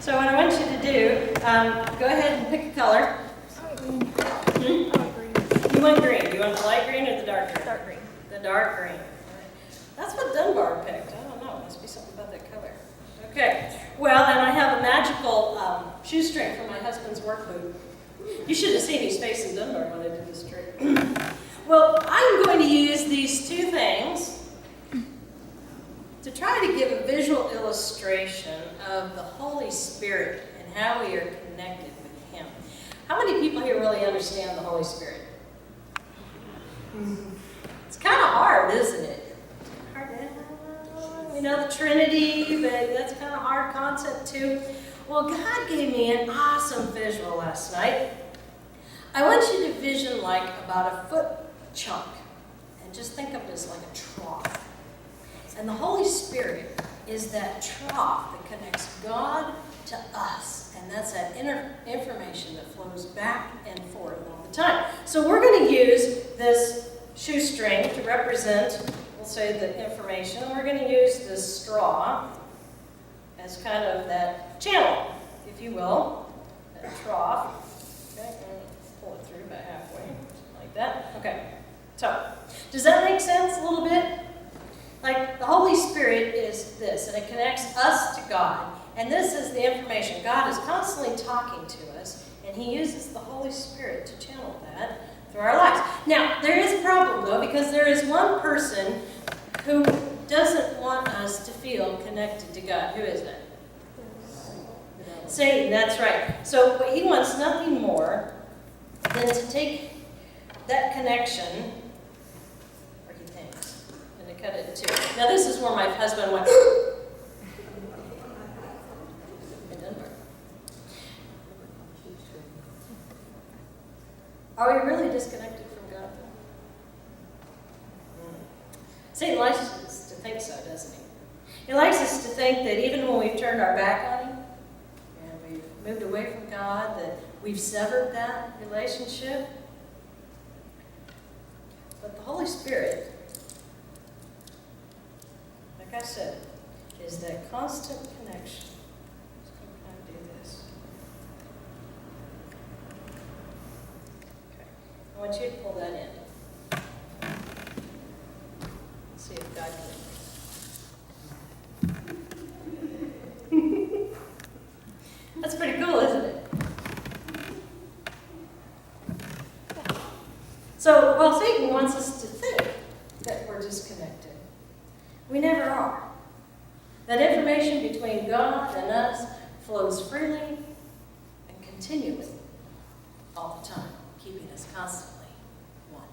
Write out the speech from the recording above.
So what I want you to do, go ahead and pick a color. You want green. Do you want the light green or the dark green? Dark green. The dark green. That's what Dunbar picked. I don't know. Must be something about that color. Okay. Well, and I have a magical shoestring for my husband's work boot. You should have seen his face in Dunbar when I did this trick. Well, I'm going to use these two things to try to give a visual illustration of the Holy Spirit and how we are connected with Him. How many people here really understand the Holy Spirit? It's kind of hard, isn't it? We know the Trinity, but that's kind of a hard concept too. Well, God gave me an awesome visual last night. I want you to vision like about a foot chunk, and just think of it as like a trough. And the Holy Spirit is that trough that connects God to us, and that's that inner information that flows back and forth all the time. So we're going to use this shoestring to represent, we'll say, the information, and we're going to use this straw as kind of that channel, if you will, that trough. Okay, and pull it through about halfway, like that. Okay, so does that make sense a little bit? Like the Holy Spirit is this, and it connects us to God, and this is the information. God is constantly talking to us, and He uses the Holy Spirit to channel that through our lives. Now, there is a problem, though, because there is one person who doesn't want us to feel connected to God. Who is that? Satan, that's right. So he wants nothing more than to take that connection, or he thinks, and to cut it in two. Now, this is where my husband went, it doesn't work. Are we really disconnected from God? Satan likes us to think so, doesn't he? He likes us to think that even when we've turned our back on Him, and we've moved away from God, that we've severed that relationship. But the Holy Spirit, like I said, is that constant connection. So I'm going to do this. Okay. I want you to pull that in. See if God can. That's pretty cool, isn't it? So, well, Satan wants us to think that we're disconnected. We never are. That information between God and us flows freely and continually all the time, keeping us constantly one.